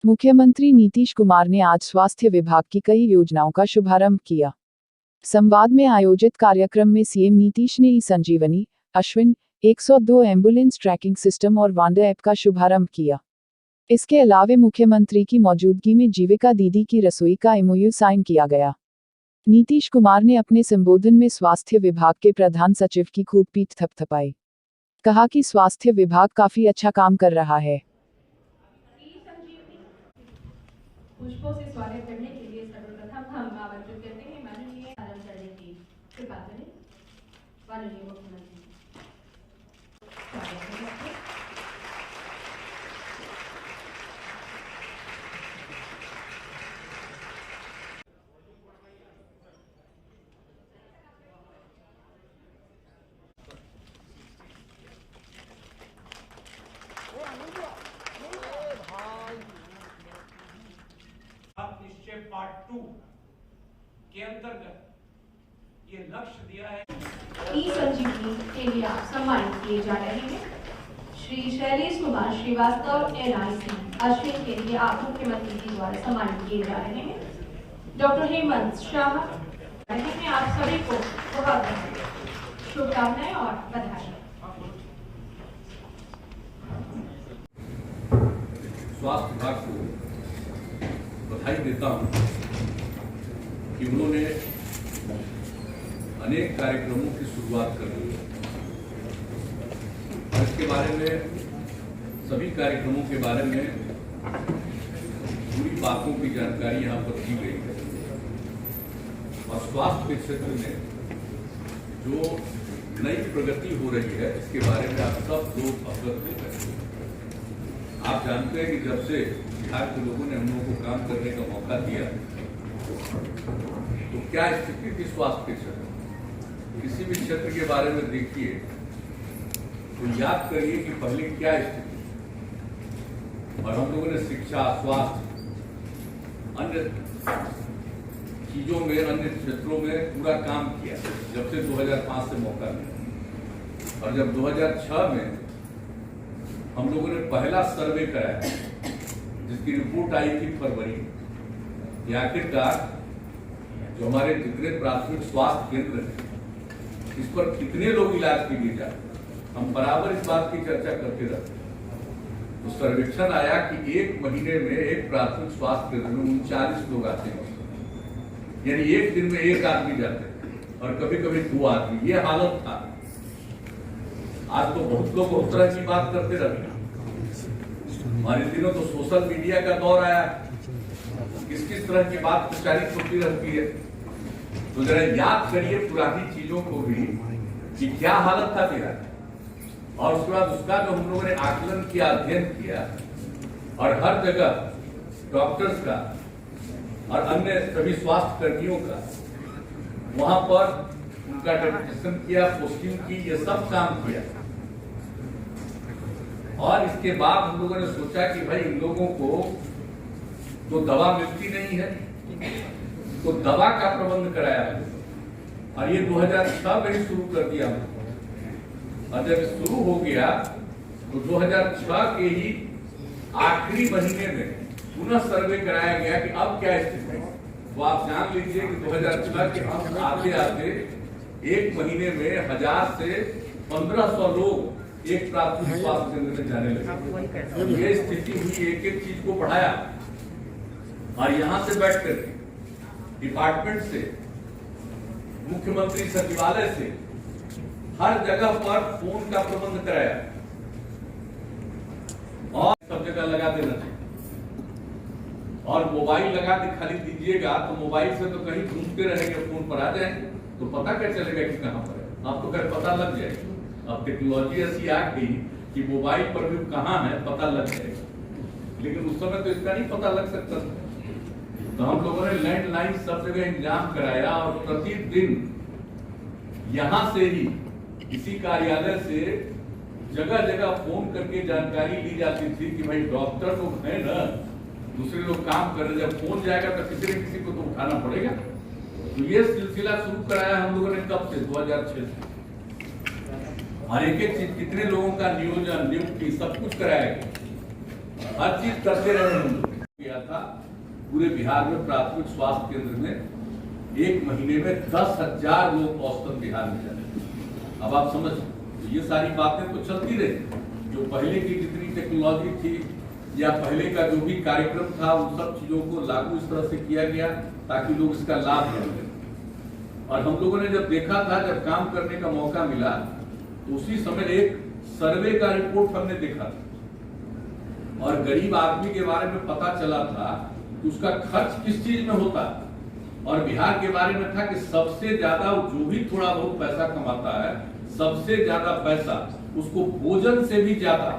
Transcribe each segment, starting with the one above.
मुख्यमंत्री नीतीश कुमार ने आज स्वास्थ्य विभाग की कई योजनाओं का शुभारंभ किया। संवाद में आयोजित कार्यक्रम में सीएम नीतीश ने ई-संजीवनी, अश्विन 102 एम्बुलेंस ट्रैकिंग सिस्टम और वांडा ऐप का शुभारंभ किया। इसके अलावा मुख्यमंत्री की मौजूदगी में जीविका दीदी की रसोई का एमओयू साइन किया गया। नीतीश कुमार ने अपने संबोधन में स्वास्थ्य विभाग के प्रधान सचिव की खूब पीठ थपथपाई। कहा कि स्वास्थ्य विभाग काफी अच्छा काम कर रहा है। पुष्पों से स्वागत करने के लिए सर्वप्रथम हम आमंत्रित करते हैं माननीय आनंद करने की कृपा करें। माननीय मुख्यमंत्री निश्चय पार्ट 2 के अंतर्गत ये लक्ष्य दिया है। ई-संजीवनी के लिए आप सम्मानित किए जा रहे हैं। श्री शैलेश कुमार श्रीवास्तव NIC अश्विन के लिए आप मुख्यमंत्री जी द्वारा सम्मानित किए जा रहे हैं। डॉक्टर हेमंत शाह में आप सभी को बहुत शुभकामनाएं और बधाई। स्वास्थ्य विभाग को बधाई देता हूं कि उन्होंने अनेक कार्यक्रमों की शुरुआत कर दी है। इसके बारे में, सभी कार्यक्रमों के बारे में पूरी बातों की जानकारी यहाँ पर दी गई है। और स्वास्थ्य के क्षेत्र में जो नई प्रगति हो रही है, इसके बारे में आप सब लोग अवगत हैं। आप जानते हैं कि जब से बिहार के लोगों ने हम लोगों को काम करने का मौका दिया, तो क्या स्थिति थी स्वास्थ्य के क्षेत्र में। किसी भी क्षेत्र के बारे में देखिए तो याद करिए कि पहले क्या स्थिति थी। और हम लोगों ने शिक्षा, स्वास्थ्य, अन्य चीजों में, अन्य क्षेत्रों में पूरा काम किया जब से 2005 से मौका मिला। और जब 2006 में हम लोगों ने पहला सर्वे कराया, जिसकी रिपोर्ट आई थी फरवरी में, आखिरकार जो हमारे जितने प्राथमिक स्वास्थ्य केंद्र हैं, इस पर कितने लोग इलाज के लिए जाते, हम बराबर इस बात की चर्चा करते रहते। तो सर्वेक्षण आया कि एक महीने में एक प्राथमिक स्वास्थ्य केंद्र में 39 लोग आते हैं, यानी एक दिन में एक आदमी जाते हैं और कभी कभी 2 आदमी। ये हालत था। आज तो बहुत लोग उस तरह की बात करते रहते हैं। हमारे दिनों तो सोशल मीडिया का दौर आया, किस किस तरह की बात प्रचारित होती रहती है। तो जरा याद करिए पुरानी चीजों को भी कि क्या हालत था बिहार। और उसके बाद उसका जो हम लोगों ने आकलन किया, अध्ययन किया, और हर जगह डॉक्टर्स का और अन्य सभी स्वास्थ्य कर्मियों का वहां पर उनका डेडिकेशन किया, पोस्टिंग की, ये सब काम किया। और इसके बाद हम लोगों ने सोचा कि भाई इन लोगों को तो दवा मिलती नहीं है, तो दवा का प्रबंध कराया है। और ये 2006 में ही शुरू कर दिया। और जब शुरू हो गया तो 2006 के ही आखिरी महीने में पुनः सर्वे कराया गया कि अब क्या स्थिति है। तो आप जान लीजिए कि 2006 के अंत आते आते एक महीने में 1000 से 1500 लोग एक प्राथमिक स्वास्थ्य केंद्र में जाने लगे। ये स्थिति हुई, एक एक चीज को बढ़ाया। और यहां से बैठ करके डिपार्टमेंट से, मुख्यमंत्री सचिवालय से हर जगह पर फोन का प्रबंध कराया और सब जगह लगा देना चाहिए। और मोबाइल लगा के खाली दीजिएगा तो मोबाइल से तो कहीं घूमते रहेंगे, फोन पर आ जाएंगे तो पता क्या चलेगा कि कहां पर है। आपको क्या पता लग जाएगा। अब टेक्नोलॉजी ऐसी आ गई कि मोबाइल पर भी कहां है पता लग जाएगा, लेकिन उस समय तो इसका नहीं पता लग सकता। तो हम लोगों ने लैंडलाइन सब जगह इंतजाम कराया और प्रतिदिन यहां से ही, इसी कार्यालय से जगह जगह फोन करके जानकारी ली जाती थी कि भाई डॉक्टर लोग हैं ना, दूसरे लोग काम कर रहे। जब फोन जाएगा तो किसी न किसी को तो उठाना पड़ेगा। तो ये सिलसिला शुरू कराया हम लोगों ने कब से, 2006 से। और एक एक चीज, कितने लोगों का नियोजन, नियुक्ति, सब कुछ कराया गया। हर चीज करते रहे हम लोग। किया था, पूरे बिहार में प्राथमिक स्वास्थ्य केंद्र में 1 महीने में 10,000 लोग औसतन बिहार में जा रहे हैं। अब आप समझ, तो ये सारी बातें तो चलती रही। जो पहले की जितनी टेक्नोलॉजी थी या पहले का जो भी कार्यक्रम था, उन सब चीजों को लागू इस तरह से किया गया ताकि लोग इसका लाभ ले। और हम लोगों ने जब देखा था, जब काम करने का मौका मिला, तो उसी समय एक सर्वे का रिपोर्ट हमने देखा था और गरीब आदमी के बारे में पता चला था कि उसका खर्च किस चीज में होता है। और बिहार के बारे में था कि सबसे ज्यादा जो भी थोड़ा बहुत पैसा कमाता है, सबसे ज्यादा पैसा उसको भोजन से भी ज्यादा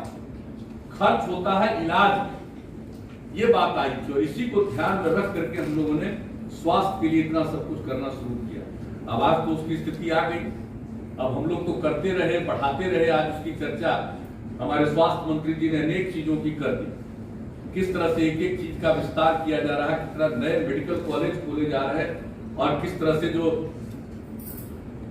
खर्च होता है इलाज में। ये बात आई थी और इसी को ध्यान में रख करके हम लोगों ने स्वास्थ्य के लिए इतना सब कुछ करना शुरू किया। अब आज तो उसकी स्थिति आ गई। अब हम लोग तो करते रहे, बढ़ाते रहे। आज उसकी चर्चा हमारे स्वास्थ्य मंत्री जी ने अनेक चीजों की कर दी, किस तरह से एक एक चीज का विस्तार किया जा रहा है, किस तरह नए मेडिकल कॉलेज खोले जा रहे हैं और किस तरह से जो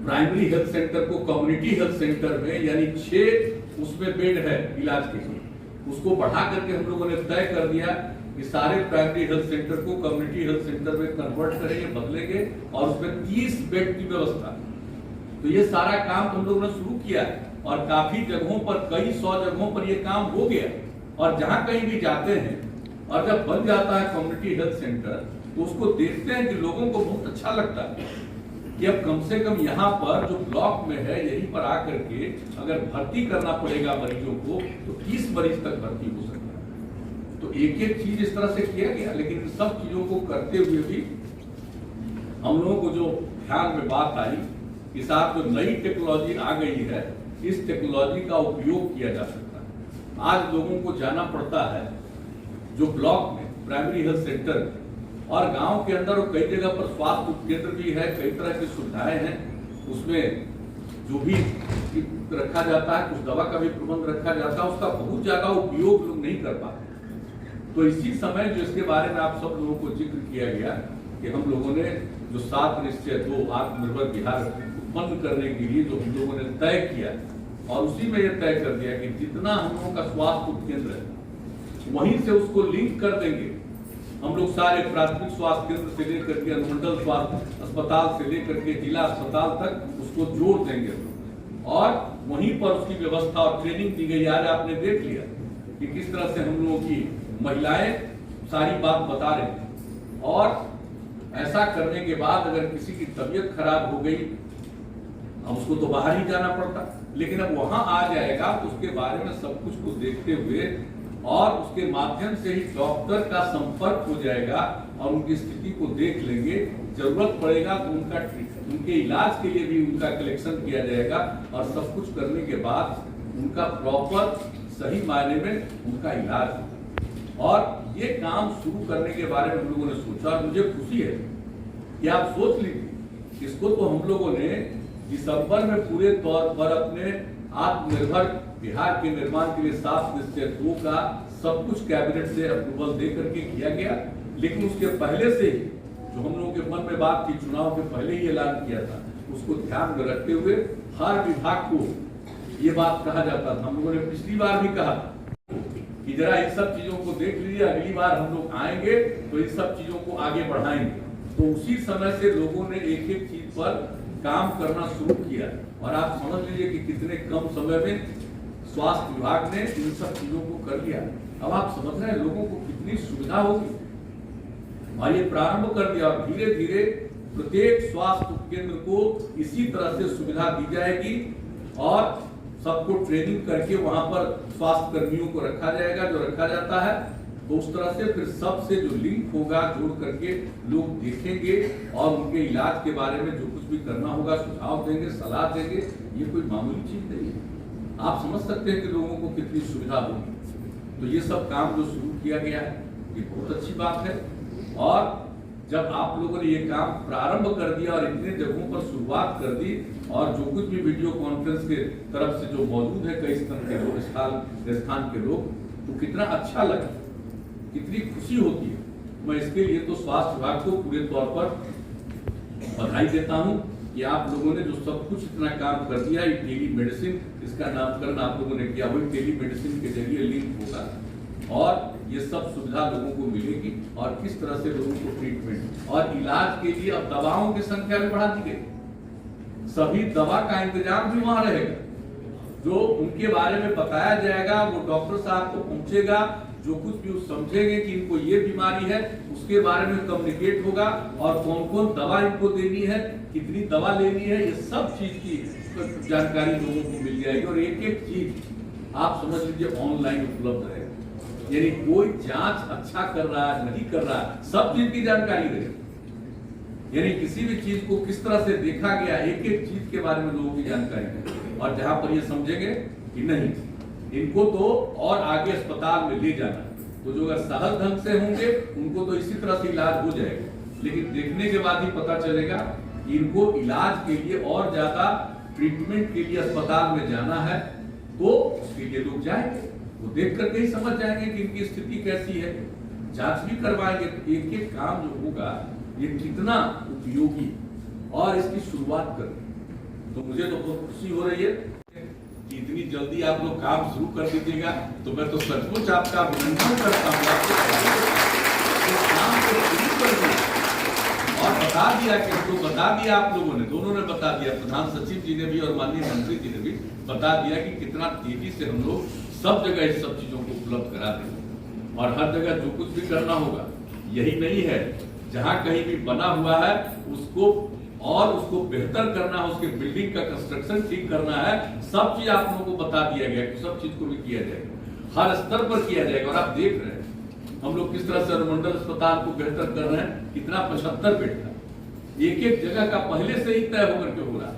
प्राइमरी हेल्थ सेंटर को कम्युनिटी हेल्थ सेंटर में, यानी 6 उसमें बेड है इलाज के लिए, उसको बढ़ा करके हम लोगों ने तय कर दिया कि सारे प्राइमरी हेल्थ सेंटर को कम्युनिटी हेल्थ सेंटर में कन्वर्ट करेंगे, बदलेंगे और उसमें 30 बेड की व्यवस्था। तो ये सारा काम हम लोगों ने शुरू किया और काफी जगहों पर, कई 100 जगहों पर ये काम हो गया। और जहां कहीं भी जाते हैं और जब बन जाता है कम्युनिटी हेल्थ सेंटर, तो उसको देखते हैं कि लोगों को बहुत अच्छा लगता है कि अब कम से कम यहाँ पर जो ब्लॉक में है, यहीं पर आकर के अगर भर्ती करना पड़ेगा मरीजों को, तो 30 मरीज तक भर्ती हो सकता है। तो एक एक चीज इस तरह से किया गया। लेकिन इन सब चीजों को करते हुए भी हम लोगों को जो ध्यान में बात आई कि साहब जो नई टेक्नोलॉजी आ गई है, इस टेक्नोलॉजी का उपयोग किया जा सकता है। आज लोगों को जाना पड़ता है जो ब्लॉक में प्राइमरी हेल्थ सेंटर और गांव के अंदर और कई जगह पर स्वास्थ्य केंद्र भी है, कई तरह की सुविधाएं हैं, उसमें जो भी रखा जाता है, कुछ दवा का भी प्रबंध रखा जाता है, उसका बहुत ज्यादा उपयोग लोग नहीं कर पाते। तो इसी समय जो इसके बारे में आप सब लोगों को जिक्र किया गया कि हम लोगों ने जो 7 निश्चय 2 आत्मनिर्भर बिहार उत्पन्न करने के लिए जो हम लोगों ने तय किया, और उसी में यह तय कर दिया कि जितना हम लोगों का स्वास्थ्य उपकेंद्र है, वहीं से उसको लिंक कर देंगे। हम लोग सारे प्राथमिक स्वास्थ्य केंद्र से लेकर के अनुमंडल स्वास्थ्य अस्पताल से लेकर के जिला अस्पताल तक उसको जोड़ देंगे और वहीं पर उसकी व्यवस्था और ट्रेनिंग दी गई। आज आपने देख लिया कि किस तरह से हम लोगों की महिलाएं सारी बात बता रहे हैं। और ऐसा करने के बाद अगर किसी की तबीयत खराब हो गई, अब उसको तो बाहर ही जाना पड़ता, लेकिन अब वहां आ जाएगा तो उसके बारे में सब कुछ को देखते हुए और उसके माध्यम से ही डॉक्टर का संपर्क हो जाएगा और उनकी स्थिति को देख लेंगे। जरूरत पड़ेगा तो उनके इलाज के लिए भी उनका कलेक्शन किया जाएगा और सब कुछ करने के बाद उनका प्रॉपर सही मायने में उनका इलाज। और ये काम शुरू करने के बारे में हम लोगों ने सोचा और मुझे खुशी है कि आप सोच लीजिए, इसको तो हम लोगों ने दिसंबर में पूरे तौर पर अपने आत्मनिर्भर बिहार के निर्माण के लिए 7 निश्चय 2 का सब कुछ कैबिनेट से अप्रूवल दे करके किया गया। लेकिन उसके पहले से ही जो हम लोगों के मन में बात थी, चुनाव के पहले ही ऐलान किया था, उसको ध्यान में रखते हुए हर विभाग को ये बात कहा जाता था। हम लोगों ने पिछली बार भी कहा कि जरा इन सब चीजों को देख लीजिए, अगली बार हम लोग आएंगे तो इन सब चीजों को आगे बढ़ाएंगे। तो उसी समय से लोगों ने एक एक चीज पर काम करना शुरू किया और आप समझ लीजिए कि कितने कम समय में स्वास्थ्य विभाग ने इन सब चीजों को कर लिया। अब आप समझ रहे हैं लोगों को कितनी सुविधा होगी। और ये प्रारंभ कर दिया और धीरे धीरे प्रत्येक स्वास्थ्य उपकेंद्र को इसी तरह से सुविधा दी जाएगी और सबको ट्रेनिंग करके वहां पर स्वास्थ्य कर्मियों को रखा जाएगा जो रखा जाता है। तो उस तरह से फिर सबसे जो लिंक होगा जोड़ करके लोग देखेंगे और उनके इलाज के बारे में जो कुछ भी करना होगा सुझाव देंगे, सलाह देंगे। ये कोई मामूली चीज नहीं है। आप समझ सकते हैं कि लोगों को कितनी सुविधा होगी। तो ये सब काम जो शुरू किया गया है ये बहुत अच्छी बात है। और जब आप लोगों ने ये काम प्रारंभ कर दिया और इतने जगहों पर शुरुआत कर दी और जो कुछ भी वीडियो कॉन्फ्रेंस के तरफ से जो मौजूद है कई स्थान के लोग, स्थान के लोग, तो कितना अच्छा लगा, कितनी खुशी होती है। मैं इसके लिए तो स्वास्थ्य विभाग को पूरे तौर पर बधाई देता हूं कि आप लोगों ने जो सब कुछ इतना काम कर दिया। ये टेली मेडिसिन, इसका नामकरण आप लोगों ने किया, वही टेली मेडिसिन के जरिए लिंक होगा और ये सब सुविधा लोगों को मिलेगी और किस तरह से लोगों को ट्रीटमेंट और इलाज के लिए अब दवाओं की संख्या भी बढ़ा दी गई। सभी दवा का इंतजाम भी वहां रहेगा, जो उनके बारे में बताया जाएगा वो डॉक्टर साहब को पहुंचेगा, जो कुछ भी वो समझेंगे कि इनको ये बीमारी है उसके बारे में कम्युनिकेट होगा और कौन कौन दवा इनको देनी है, कितनी दवा लेनी है, ये सब चीज की जानकारी लोगों को मिल जाएगी। और एक एक चीज आप समझ लीजिए ऑनलाइन उपलब्ध है, यानी कोई जांच अच्छा कर रहा है नहीं कर रहा है, सब चीज की जानकारी रहेगी। यानी किसी भी चीज को किस तरह से देखा गया, एक एक चीज के बारे में लोगों की जानकारी है। और जहां पर ये समझेंगे कि नहीं इनको तो और आगे अस्पताल में ले जाना, तो जो अगर सहज ढंग से होंगे उनको तो इसी तरह से इलाज हो जाएगा, लेकिन देखने के बाद ही पता चलेगा कि इनको इलाज के लिए और ज्यादा ट्रीटमेंट के लिए अस्पताल में जाना है, तो उसके लिए लोग जाएंगे, वो देख करके ही समझ जाएंगे कि इनकी स्थिति कैसी है, जांच भी करवाएंगे। एक एक काम जो होगा ये कितना उपयोगी और इसकी शुरुआत कर, तो मुझे तो बहुत खुशी हो रही है कि इतनी जल्दी आप लोग काम शुरू कर दीजिएगा, तो मैं तो सचमुच आपका अभिनंदन करता हूँ। काम को शुरू कर दिया और बता दिया कि हमको बता दिया, आप लोगों ने दोनों ने बता दिया, प्रधान सचिव जी ने भी और माननीय मंत्री जी ने भी बता दिया कि कितना तेजी से हम लोग सब जगह इस सब चीजों को उपलब्ध करा देंगे और हर जगह जो कुछ भी करना होगा। यही नहीं है, जहां कहीं भी बना हुआ है उसको और उसको बेहतर करना है, उसके बिल्डिंग का कंस्ट्रक्शन ठीक करना है, सब चीज आप लोगों को बता दिया गया, सब चीज को भी किया जाएगा, हर स्तर पर किया जाएगा। और आप देख रहे हैं हम लोग किस तरह से अनुमंडल अस्पताल को बेहतर कर रहे हैं, कितना 75 बेड का एक एक जगह का पहले से ही तय होकर के हो रहा है।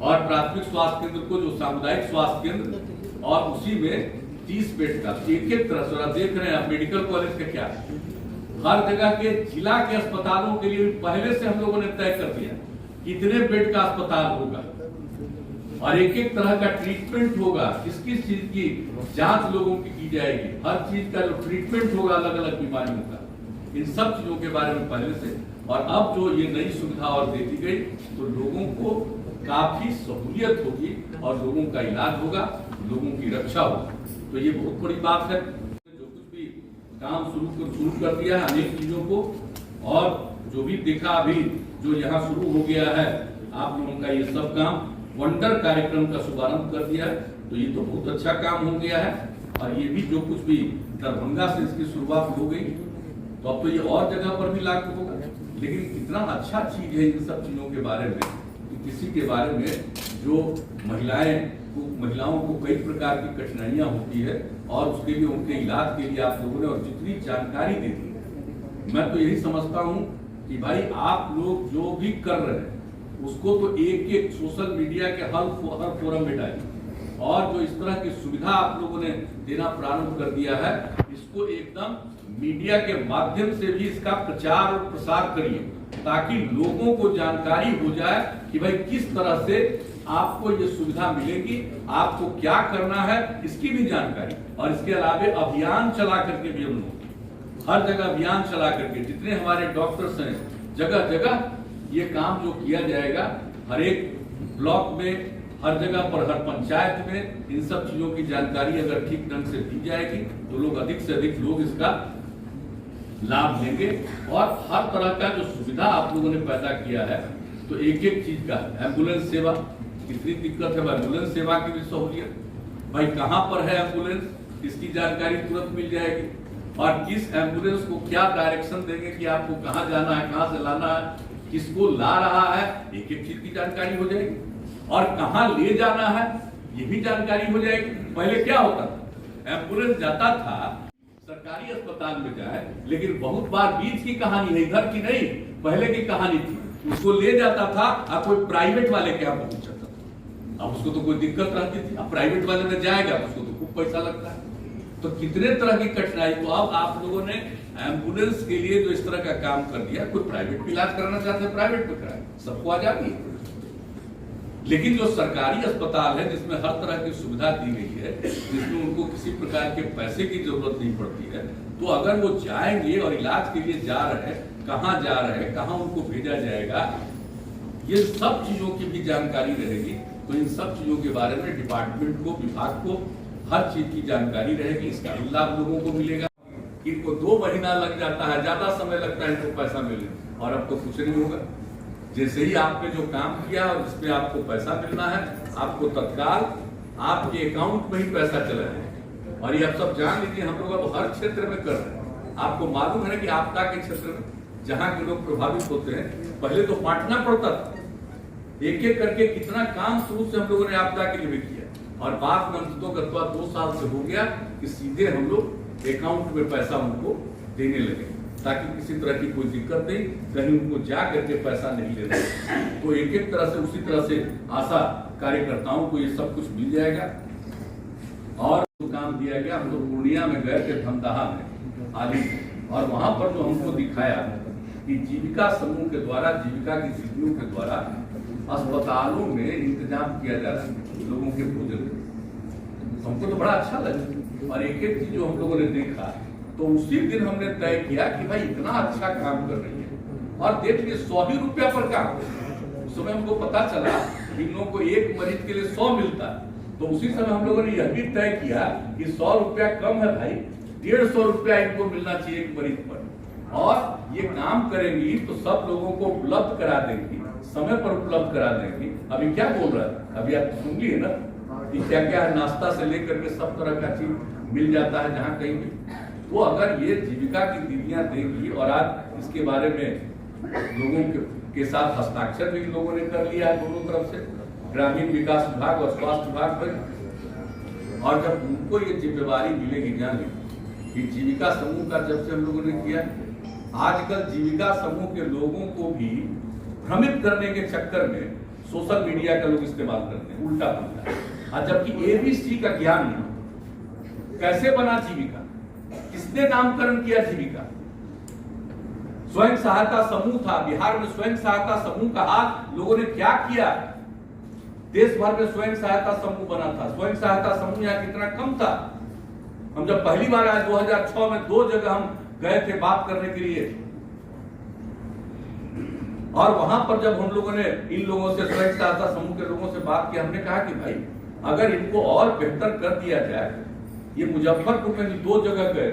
और प्राथमिक स्वास्थ्य केंद्र को जो सामुदायिक स्वास्थ्य केंद्र और उसी में 30 बेड का एक एक तरह से। आप देख रहे हैं मेडिकल कॉलेज का क्या, हर जगह के जिला के अस्पतालों के लिए पहले से हम लोगों ने तय कर दिया कितने बेड का अस्पताल होगा और एक एक तरह का ट्रीटमेंट होगा, किस किस चीज की जांच लोगों की जाएगी, हर चीज का जो ट्रीटमेंट होगा अलग अलग बीमारियों का, इन सब चीजों के बारे में पहले से। और अब जो ये नई सुविधा और दे दी गई तो लोगों को काफी सहूलियत होगी और लोगों का इलाज होगा, लोगों की रक्षा होगी, तो ये बहुत बड़ी बात है। जो कुछ भी काम शुरू कर दिया है अनेक चीजों को, और जो भी देखा अभी जो यहाँ शुरू हो गया है आप लोगों का ये सब काम वंडर कार्यक्रम का शुभारंभ कर दिया है, तो ये तो बहुत अच्छा काम हो गया है। और ये भी जो कुछ भी दरभंगा से इसकी शुरुआत हो गई, तो अब तो ये और जगह पर भी लागू होगा। लेकिन कितना अच्छा चीज है इन सब चीजों के बारे में कि किसी के बारे में जो महिलाओं को कई प्रकार की कठिनाइयां होती है और उसके लिए उनके इलाज के लिए आप लोगों ने और जितनी जानकारी दे दी, मैं तो यही समझता हूं कि भाई आप लोग जो भी कर रहे हैं उसको तो एक एक सोशल मीडिया के हर फोरम में डालिए, और जो इस तरह की सुविधा आप लोगों ने देना प्रारंभ कर दिया है इसको एकदम मीडिया के माध्यम से भी इसका प्रचार और प्रसार करिए, ताकि लोगों को जानकारी हो जाए कि भाई किस तरह से आपको ये सुविधा मिलेगी, आपको क्या करना है इसकी भी जानकारी। और इसके अलावा अभियान चला करके भी हम लोग हर जगह अभियान चला करके जितने हमारे डॉक्टर्स हैं जगह जगह ये काम जो किया जाएगा, हर एक ब्लॉक में, हर जगह पर, हर पंचायत में इन सब चीजों की जानकारी अगर ठीक ढंग से दी जाएगी तो लोग अधिक से अधिक लोग इसका लाभ लेंगे। और हर तरह का जो सुविधा आप लोगों ने पैदा किया है, तो एक एक चीज का एम्बुलेंस सेवा, कितनी दिक्कत है एम्बुलेंस सेवा की भी सहूलियत, भाई कहाँ पर है एम्बुलेंस इसकी जानकारी तुरंत मिल जाएगी, और किस एम्बुलेंस को क्या डायरेक्शन देंगे कि आपको कहाँ जाना है, कहाँ से लाना है, किसको ला रहा है, एक एक चीज की जानकारी हो जाएगी, और कहाँ ले जाना है ये भी जानकारी हो जाएगी। पहले क्या होता था, एम्बुलेंस जाता था सरकारी अस्पताल में जाए, लेकिन बहुत बार बीच की कहानी है, इधर की नहीं, पहले की कहानी थी, उसको ले जाता था और कोई प्राइवेट वाले के यहाँ पहुंच जाता था। अब उसको तो कोई दिक्कत रहती थी, अब प्राइवेट वाले में जाएगा उसको तो खूब पैसा लगता है, तो कितने तरह की कठिनाई। तो अब आप लोगों ने एम्बुलेंस के लिए जो इस तरह का काम कर दिया, कोई प्राइवेट में इलाज कराना चाहते हैं प्राइवेट में कराए, सबको आजादी है। लेकिन जो सरकारी अस्पताल है जिसमें हर तरह की सुविधा दी गई है, जिसमें उनको किसी प्रकार के पैसे की जरूरत नहीं पड़ती है, तो अगर वो जाएंगे और इलाज के लिए जा रहे हैं, कहाँ जा रहे हैं, कहाँ उनको भेजा जाएगा, ये सब चीजों की भी जानकारी रहेगी। तो इन सब चीजों के बारे में डिपार्टमेंट को, विभाग को हर चीज की जानकारी रहेगी, इसका भी लाभ लोगों को मिलेगा। इनको 2 महीना लग जाता है, ज्यादा समय लगता है इनको पैसा मिलने, और अब तो कुछ नहीं होगा। जैसे ही आपने जो काम किया और जिसमें आपको पैसा मिलना है, आपको तत्काल आपके अकाउंट में ही पैसा चला जाएगा। और ये आप सब जान लीजिए, हम लोग अब हर क्षेत्र में कर रहे हैं। आपको मालूम है कि आपदा के क्षेत्र में जहाँ के लोग प्रभावित होते हैं, पहले तो बांटना पड़ता था, एक एक करके कितना काम शुरू से हम लोगों ने आपदा के लिए किया, और बाद में हम तो 2 साल से हो गया कि सीधे हम लोग अकाउंट में पैसा उनको देने लगे, ताकि किसी तरह की कोई दिक्कत नहीं, कहीं उनको जा करके पैसा नहीं लेना। तो एक एक तरह से उसी तरह से आशा कार्यकर्ताओं को ये सब कुछ मिल जाएगा। और जो काम दिया गया, हम लोग पूर्णिया में गए थे, धमदाहा में आदि, और वहां पर जो हमको दिखाया कि जीविका समूह के द्वारा, जीविका की दीदियों के द्वारा अस्पतालों में इंतजाम किया जा रहा है लोगों के भोजन का, हमको तो बड़ा अच्छा लगा। और एक एक चीज जो हम लोगों ने देखा, तो उसी दिन हमने तय किया कि भाई इतना अच्छा काम कर रही है, और देख लिए 100 ही रुपया पर काम। उस समय हमको पता चला इन लोगों को एक मरीज के लिए 100 मिलता, तो उसी समय हम लोगों ने यह भी तय किया कि 100 रुपया कम है भाई, 150 रुपया इनको मिलना चाहिए एक मरीज पर। और ये काम करेंगी तो सब लोगों को उपलब्ध करा देंगी, समय पर उपलब्ध करा देंगी। अभी क्या बोल रहा है, अभी आप सुन लिए ना कि क्या क्या नाश्ता से लेकर के सब तरह का चीज मिल जाता है जहाँ कहीं भी। तो अगर ये जीविका की दीदियां देंगी, और आज इसके बारे में लोगों के साथ हस्ताक्षर भी लोगों ने कर लिया है दोनों तरफ से, ग्रामीण विकास विभाग और स्वास्थ्य विभाग में। और जब उनको ये जिम्मेवारी मिलेगी, जाने कि जीविका समूह का जब से हम लोगों ने किया, आजकल जीविका समूह के लोगों को भी भ्रमित करने के चक्कर में सोशल मीडिया का लोग इस्तेमाल करते हैं उल्टा पुल्टा। और जबकि एबीसी का ज्ञान नहीं, कैसे बना जीविका, किसने नामकरण किया जीविका, स्वयं सहायता समूह था बिहार में, स्वयं सहायता समूह का हाथ लोगों ने क्या किया, देश भर में स्वयं सहायता समूह बना था। स्वयं सहायता समूह यहाँ कितना कम था। हम जब पहली बार आए 2006 में, 2 जगह हम गए थे बात करने के लिए, और वहां पर जब हम लोगों ने इन लोगों से, स्वयं सहायता समूह के लोगों से बात की, हमने कहा कि भाई अगर इनको और बेहतर कर दिया जाए, ये मुजफ्फरपुर में भी 2 जगह गए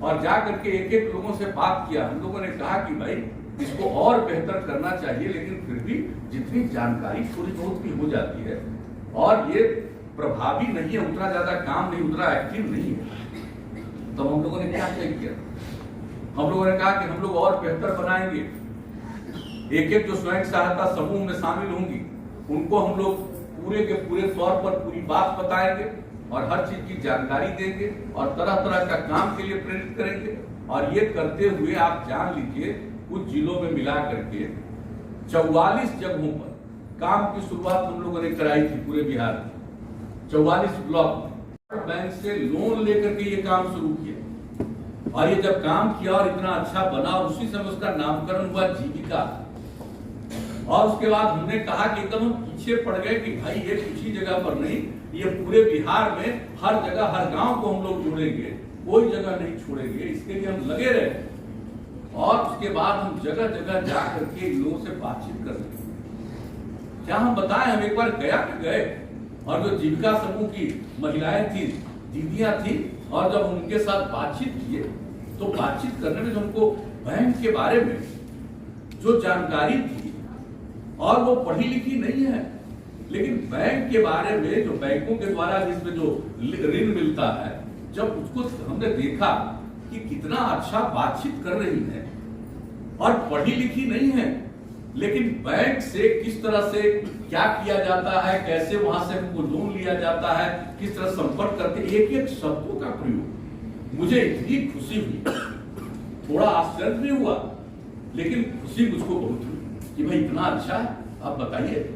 और जाकर के एक एक लोगों से बात किया। हम लोगों ने कहा कि भाई इसको और बेहतर करना चाहिए, लेकिन फिर भी जितनी जानकारी थोड़ी बहुत भी हो जाती है, और ये प्रभावी नहीं है, उतना ज्यादा काम नहीं, उतना एक्टिव नहीं है। तो हम लोगों ने क्या किया, हम लोगों ने कहा कि हम लोग और बेहतर बनाएंगे। एक एक जो स्वयं सहायता समूह में शामिल होंगी, उनको हम लोग पूरे के पूरे तौर पर पूरी बात बताएंगे, और हर चीज की जानकारी देंगे, और तरह तरह का काम के लिए प्रेरित करेंगे। और ये करते हुए आप जान लीजिए, कुछ जिलों में मिला करके 44 जगहों पर काम की शुरुआत हम लोगों ने कराई थी पूरे बिहार में। 44 ब्लॉक बैंक से लोन लेकर के ये काम शुरू किया, और ये जब काम किया और इतना अच्छा बना, और उसी समय उसका नामकरण हुआ जीविका। और उसके बाद हमने कहा कि एकदम हम पीछे पड़ गए कि भाई ये कुछ ही जगह पर नहीं, ये पूरे बिहार में हर जगह, हर गांव को हम लोग जोड़ेंगे, कोई जगह नहीं छोड़ेंगे। इसके लिए हम लगे रहे, और उसके बाद हम जगह जगह जा करके लोगों से बातचीत कर रहे। क्या हम बताएं, हम एक बार गया कि गए, और जो जीविका समूह की महिलाएं थी, दीदियां थी, और जब उनके साथ बातचीत किए, तो बातचीत करने में हमको बैंक के बारे में जो जानकारी थी, और वो पढ़ी लिखी नहीं है, लेकिन बैंक के बारे में, जो बैंकों के द्वारा जिसमें जो ऋण मिलता है, जब उसको हमने देखा कि कितना अच्छा बातचीत कर रही है, और पढ़ी लिखी नहीं है, लेकिन बैंक से किस तरह से क्या किया जाता है, कैसे वहां से हमको लोन लिया जाता है, किस तरह संपर्क करके, एक एक शब्दों का प्रयोग, मुझे इतनी खुशी हुई, थोड़ा आश्चर्य भी हुआ, लेकिन खुशी मुझको बहुत हुई कि भाई इतना अच्छा है। आप बताइए,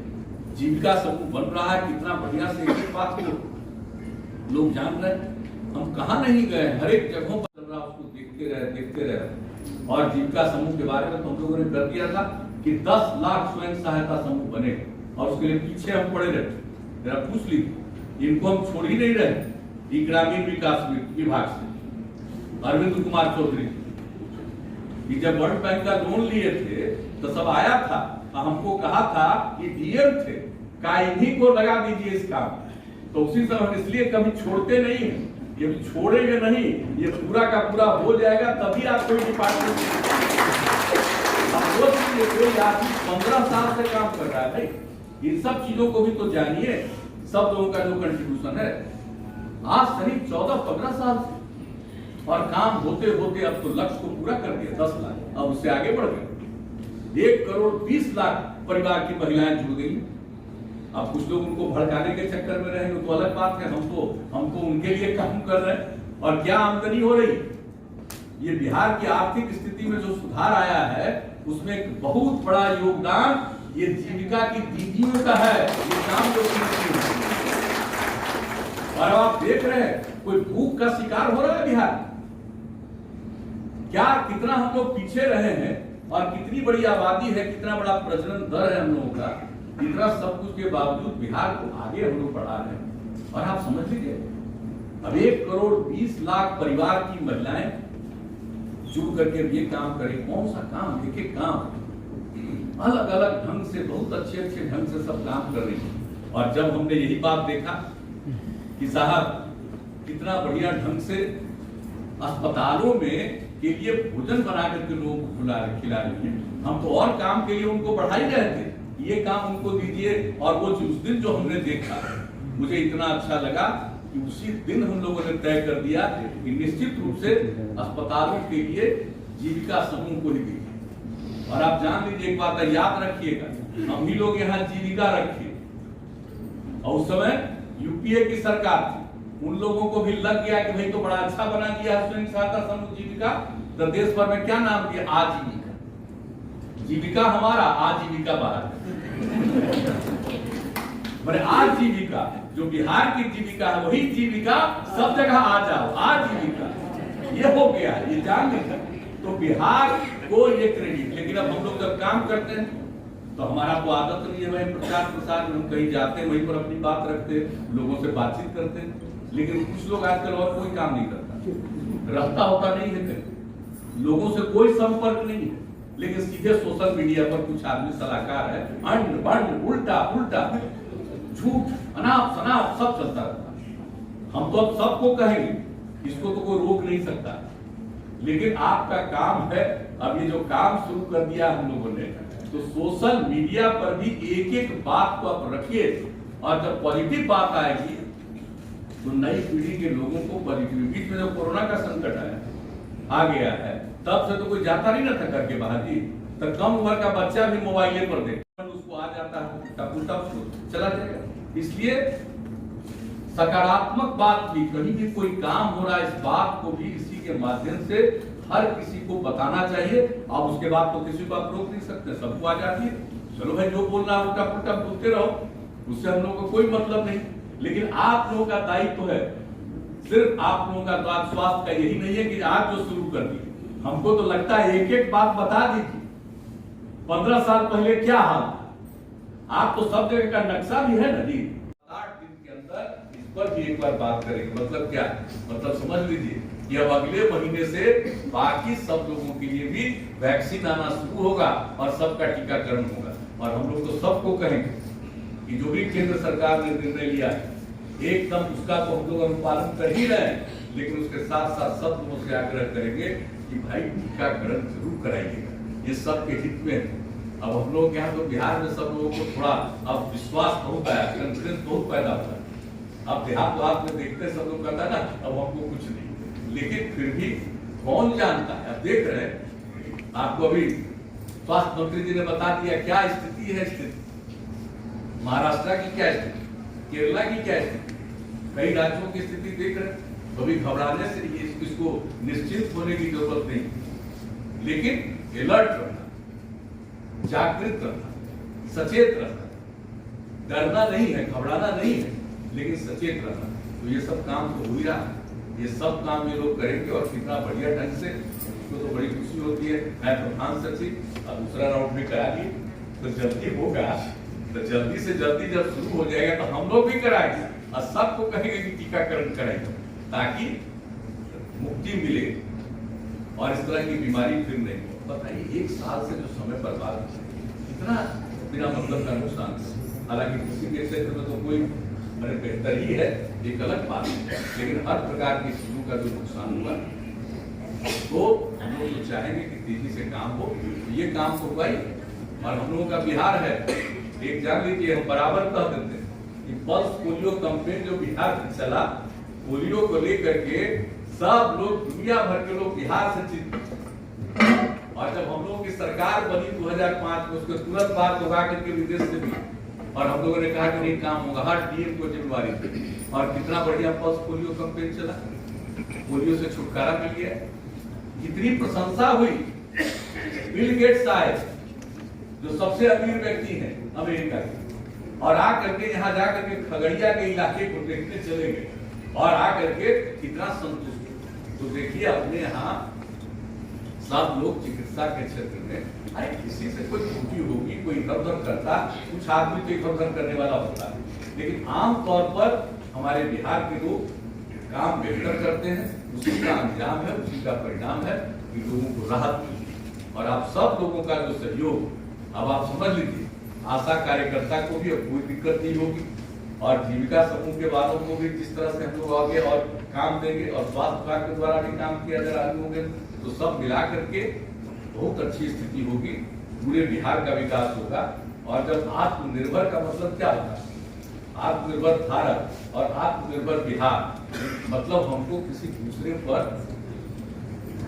जीविका समूह बन रहा है, कितना बढ़िया से एक बात को लोग जान रहे हैं। हम कहाँ नहीं गए, हर एक जगहों पर चल रहा, उसको देखते रहे। और जीविका समूह के बारे में तो हम लोगों ने कर दिया था कि 10 लाख स्वयं सहायता समूह बने, और उसके लिए पीछे हम पड़े रहे। जरा पूछ लीजिए, इनको हम छोड़ ही नहीं रहे। ग्रामीण विकास विभाग से अरविंद कुमार चौधरी, जब वर्ल्ड बैंक का लोन लिए थे तो सब आया था, हमको कहा था कि डीएम थे, का इन्हीं को लगा दीजिए इस काम, तो उसी समय हम इसलिए कभी छोड़ते नहीं हैं, ये भी छोड़ेंगे नहीं, ये पूरा का पूरा हो जाएगा तभी आप कोई डिपार्टमेंट। अब वो चीज कोई आदमी 15 साल से काम कर रहा है भाई, इन सब चीजों को भी तो जानिए, सब लोगों का जो कंट्रीब्यूशन है आज सही 14-15 साल से, और काम होते होते अब तो लक्ष्य को पूरा कर दिया 10 लाख, अब उससे आगे बढ़ गए 1,20,00,000 परिवार की महिलाएं जुड़ गई। अब कुछ लोग उनको भड़काने के चक्कर में रहेंगे तो अलग बात है, हमको उनके लिए काम कर रहे हैं। और क्या आमदनी हो रही, ये बिहार की आर्थिक स्थिति में जो सुधार आया है उसमें एक बहुत बड़ा योगदान ये जीविका की दीदियों का है, ये काम जो और आप देख रहे हैं कोई भूख का शिकार हो रहा है बिहार, क्या कितना हम लोग पीछे रहे हैं और कितनी बड़ी आबादी है, कितना बड़ा प्रजनन दर है हम लोगों का, इतना सब कुछ के बावजूद बिहार को आगे हम लोग बढ़ा रहे हैं। और आप समझ लीजिए अब 1,20,00,000 परिवार की महिलाएं जुड़ करके ये काम करें, कौन सा काम, एक एक काम अलग अलग ढंग से, बहुत अच्छे अच्छे ढंग से सब काम कर रही है। और जब हमने यही बात देखा कि साहब कितना बढ़िया ढंग से अस्पतालों में के लिए भोजन बना करके लोगों को खिला रही है, हम तो और काम के लिए उनको बढ़ा ही रहे थे, ये काम उनको दीजिए। और वो उस दिन जो हमने देखा मुझे इतना अच्छा लगा कि उसी दिन हम लोगों ने तय कर दिया कि निश्चित रूप से अस्पतालों के लिए जीविका समूह को ही दीजिए। और आप जान लीजिए एक बात है, याद रखिएगा, हम ही लोग यहाँ जीविका रखे और उस समय यूपीए की सरकार थी, उन लोगों को भी लग गया कि भाई तो बड़ा अच्छा बना दिया स्वयं सहायता समूह जीविका, तो देश भर में क्या नाम दिया, आजीविका। जीविका हमारा, आजीविका बाहर। आजीविका जो बिहार की जीविका है वही जीविका सब जगह आ जाओ, आजीविका ये हो गया, ये जान लीजिए। तो बिहार को ये क्रेडिट, लेकिन अब हम लोग जब काम करते हैं तो हमारा को आदत नहीं है भाई प्रचार प्रसार में, हम कहीं जाते हैं वहीं पर अपनी बात रखते हैं, लोगों से बातचीत करते हैं। लेकिन कुछ लोग आजकल और कोई काम नहीं करता, रहता होता नहीं है कहीं, लोगों से कोई संपर्क नहीं है, लेकिन सीधे सोशल मीडिया पर कुछ आदमी सलाहकार है, अंड बंड उल्टा पुल्टा झूठ अनाप शनाप सब चलता रहता है। हम तो अब सबको कहेंगे, इसको तो कोई रोक नहीं सकता, लेकिन आपका काम है, अब ये जो काम शुरू कर दिया हम लोगों ने, तो सोशल मीडिया पर भी एक एक बात को आप रखिए, और जब पॉजिटिव बात आएगी तो नई पीढ़ी के लोगों को पॉजिटिव। बीच में जब कोरोना का संकट आया आ गया है, तब से तो कोई जाता नहीं ना था घर के बाहर जी, तो कम उम्र का बच्चा भी मोबाइल पर देख उसको आ जाता है, चला जाएगा। इसलिए सकारात्मक बात भी, कहीं भी कोई काम हो रहा है, इस बात को भी इसी के माध्यम से हर किसी को बताना चाहिए। अब उसके बाद तो किसी को आप रोक नहीं सकते, सबको आ जाती है, चलो भाई जो बोलना है उल्टा पुल्टा बोलते रहो, उससे हम लोगों को कोई मतलब नहीं। लेकिन आप लोगों का दायित्व है, सिर्फ आप लोगों का स्वास्थ्य का यही नहीं है कि आज जो शुरू कर दिए, हमको तो लगता है एक एक बात बता दीजिए, 15 साल पहले क्या हाल था, आप तो सब जगह का नक्शा भी है ना जी। 8 दिन के अंदर इस पर भी एक बार बात करेंगे। मतलब क्या, मतलब समझ लीजिए कि अब अगले महीने से बाकी सब लोगों के लिए भी वैक्सीन आना शुरू होगा और सबका टीकाकरण होगा। और हम लोग तो सबको कहेंगे कि जो भी केंद्र सरकार ने निर्णय लिया है एकदम उसका तो हम लोग अनुपालन कर ही रहे हैं, लेकिन उसके साथ साथ सब लोगों से आग्रह करेंगे कि भाई टीकाकरण जरूर कराइएगा, ये सबके हित में है। अब हम लोग यहाँ तो बिहार में सब लोगों को थोड़ा अब विश्वास बहुत आया, कॉन्फिडेंस बहुत पैदा होता है। अब देहात में देखते हैं सब लोग कहता है ना अब हमको कुछ नहीं, लेकिन फिर भी कौन जानता है। अब देख रहे हैं आपको अभी स्वास्थ्य मंत्री जी ने बता दिया क्या स्थिति है, स्थिति महाराष्ट्र की क्या स्थिति, केरला की क्या स्थिति, कई राज्यों की स्थिति देख रहे हैं। कभी घबराने से इसको निश्चिंत होने की जरूरत नहीं, लेकिन अलर्ट रहना, जागृत रहना, सचेत रहना, डरना नहीं है, घबराना नहीं है, लेकिन सचेत रहना। तो ये सब काम तो हो ही रहा है, ये सब काम ये लोग करेंगे और कितना बढ़िया ढंग से, इसको तो बड़ी खुशी होती है। मैं प्रधान सचिव अब दूसरा राउंड भी करा ली, तो जल्दी होगा, तो जल्दी से जल्दी जब शुरू हो जाएगा तो हम लोग भी कराएंगे और सबको कहेंगे कि टीकाकरण कराएंगे, ताकि मुक्ति मिले और इस तरह की बीमारी फिर नहीं हो। बताइए 1 साल से जो समय बर्बाद है, कितना बिना मतलब का नुकसान है। हालांकि किसी के क्षेत्र में तो कोई अरे बेहतर ही है, एक अलग बात है, लेकिन हर प्रकार की चीजों का जो नुकसान हुआ तो हम लोग तो चाहेंगे कि तेजी से काम हो, ये काम तो भाई। और हम लोगों का बिहार है, एक जान लीजिए, हम बराबर कह देते हैं कि पल्स पोलियो कैंपेन जो बिहार में चला, पोलियो को लेकर के सब लोग, दुनिया भर के लोग बिहार से चिंतित। और जब हम लोगों की सरकार बनी 2005 में, उसके तुरंत बाद लोग आकर के विदेश से भी, और हम लोगों ने कहा कि नहीं काम होगा, हर डीएम को जिम्मेवारी थी। और कितना बढ़िया पल्स पोलियो कैंपेन चला, पोलियो से छुटकारा मिल गया, इतनी प्रशंसा हुई। बिल गेट्स आए, जो सबसे अमीर व्यक्ति हैं अमेरिका के, और आकर के यहाँ जाकर के खगड़िया के इलाके को देखने चले गए, और आकर के कितना संतुष्ट। तो देखिए अपने यहाँ सब लोग चिकित्सा के क्षेत्र में, अरे किसी से कोई त्रुटि होगी, कोई इधर उधर करता, कुछ आदमी तो इधर उधर करने वाला होता है, लेकिन आमतौर पर हमारे बिहार के लोग काम बेहतर करते हैं, उसी का अंजाम है, उसी का परिणाम है कि लोगों को राहत मिलती है। और आप सब लोगों का जो सहयोग, अब आप समझ लीजिए, आशा कार्यकर्ता को भी अब कोई दिक्कत नहीं होगी, और जीविका समूह के वालों को भी जिस तरह से हम लोग आगे और काम देंगे, और स्वास्थ्य विभाग के द्वारा भी काम किया जा रहा होंगे, तो सब मिला करके बहुत अच्छी स्थिति होगी, पूरे बिहार का विकास होगा। और जब आत्मनिर्भर का मतलब क्या होता है, आत्मनिर्भर भारत और आत्मनिर्भर बिहार, मतलब हमको किसी दूसरे पर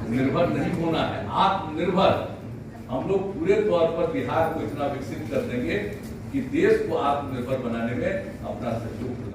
निर्भर नहीं होना है। आत्मनिर्भर हम लोग पूरे तौर पर बिहार को इतना विकसित कर देंगे कि देश को आत्मनिर्भर बनाने में अपना सहयोग